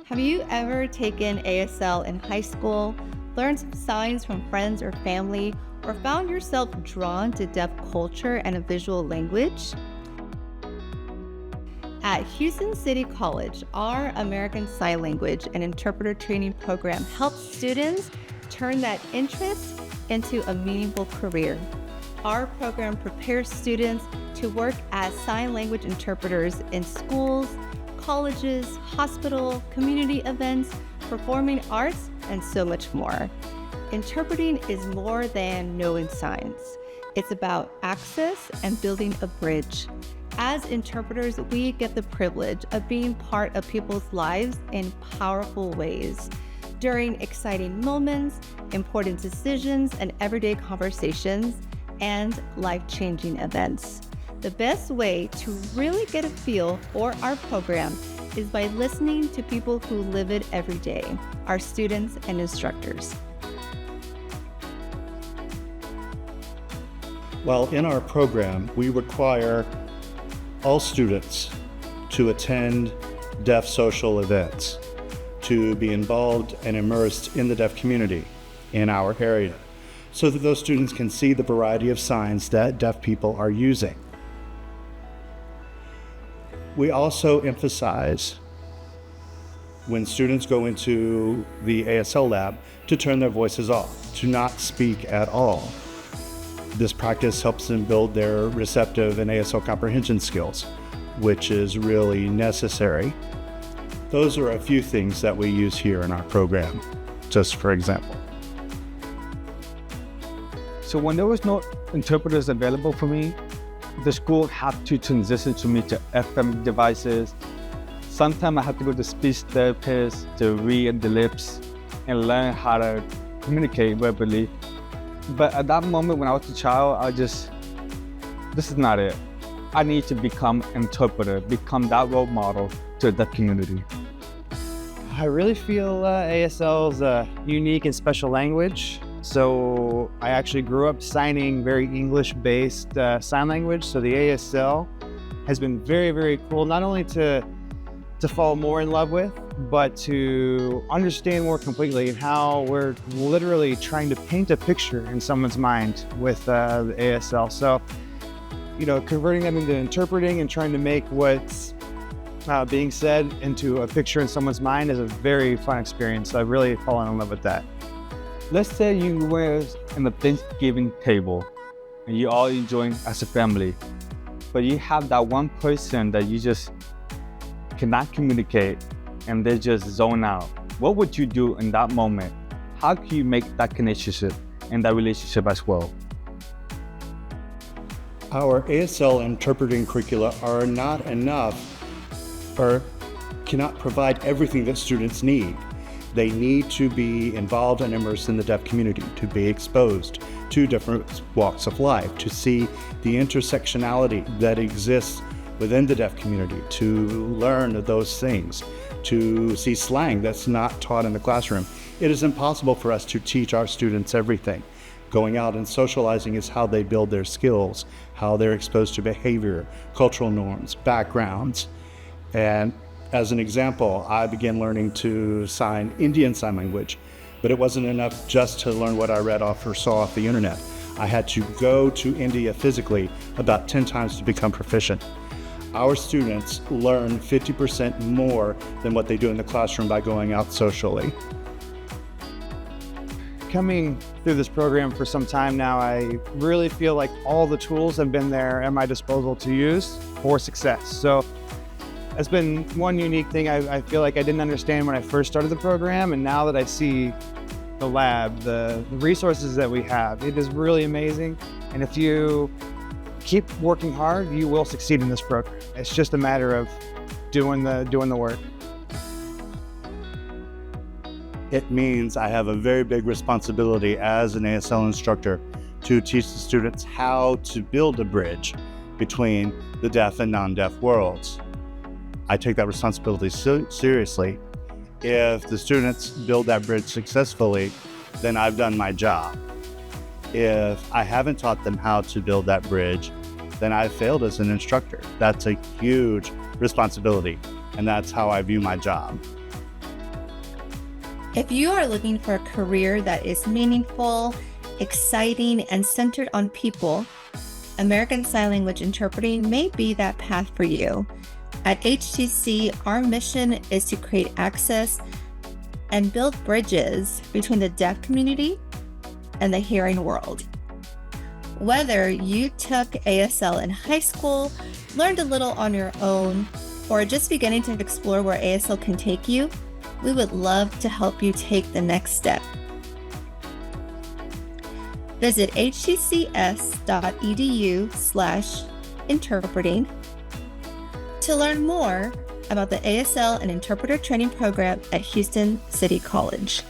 Have you ever taken ASL in high school, learned some signs from friends or family, or found yourself drawn to deaf culture and a visual language? At Houston City College, our American Sign Language and Interpreter Training Program helps students turn that interest into a meaningful career. Our program prepares students to work as sign language interpreters in schools, colleges, hospital, community events, performing arts, and so much more. Interpreting is more than knowing signs. It's about access and building a bridge. As interpreters, we get the privilege of being part of people's lives in powerful ways. During exciting moments, important decisions, and everyday conversations, and life-changing events. The best way to really get a feel for our program is by listening to people who live it every day, our students and instructors. Well, in our program, we require all students to attend deaf social events, to be involved and immersed in the deaf community in our area, so that those students can see the variety of signs that deaf people are using. We also emphasize when students go into the ASL lab to turn their voices off, to not speak at all. This practice helps them build their receptive and ASL comprehension skills, which is really necessary. Those are a few things that we use here in our program, just for example. So when there was no interpreters available for me, the school had to transition to me to FM devices. Sometimes I had to go to speech therapists to read the lips and learn how to communicate verbally. But at that moment when I was a child, this is not it. I need to become an interpreter, become that role model to the community. I really feel ASL is a unique and special language. So I actually grew up signing very English-based sign language. So the ASL has been very, very cool, not only to fall more in love with, but to understand more completely and how we're literally trying to paint a picture in someone's mind with the ASL. So, converting them into interpreting and trying to make what's being said into a picture in someone's mind is a very fun experience. I've really fallen in love with that. Let's say you were in the Thanksgiving table and you all enjoying as a family, but you have that one person that you just cannot communicate and they just zone out. What would you do in that moment? How can you make that connection and that relationship as well? Our ASL interpreting curricula are not enough or cannot provide everything that students need. They need to be involved and immersed in the deaf community, to be exposed to different walks of life, to see the intersectionality that exists within the deaf community, to learn those things, to see slang that's not taught in the classroom. It is impossible for us to teach our students everything. Going out and socializing is how they build their skills, how they're exposed to behavior, cultural norms, backgrounds. And as an example, I began learning to sign Indian Sign Language, but it wasn't enough just to learn what I read off or saw off the internet. I had to go to India physically about 10 times to become proficient. Our students learn 50% more than what they do in the classroom by going out socially. Coming through this program for some time now, I really feel like all the tools have been there at my disposal to use for success. So that's been one unique thing I feel like I didn't understand when I first started the program, and now that I see the lab, the resources that we have, it is really amazing. And if you keep working hard, you will succeed in this program. It's just a matter of doing the work. It means I have a very big responsibility as an ASL instructor to teach the students how to build a bridge between the deaf and non-deaf worlds. I take that responsibility seriously. If the students build that bridge successfully, then I've done my job. If I haven't taught them how to build that bridge, then I've failed as an instructor. That's a huge responsibility, and that's how I view my job. If you are looking for a career that is meaningful, exciting, and centered on people, American Sign Language interpreting may be that path for you. At HCC, our mission is to create access and build bridges between the deaf community and the hearing world. Whether you took ASL in high school, learned a little on your own, or are just beginning to explore where ASL can take you, we would love to help you take the next step. Visit hccs.edu/interpreting to learn more about the ASL and Interpreter Training Program at Houston City College.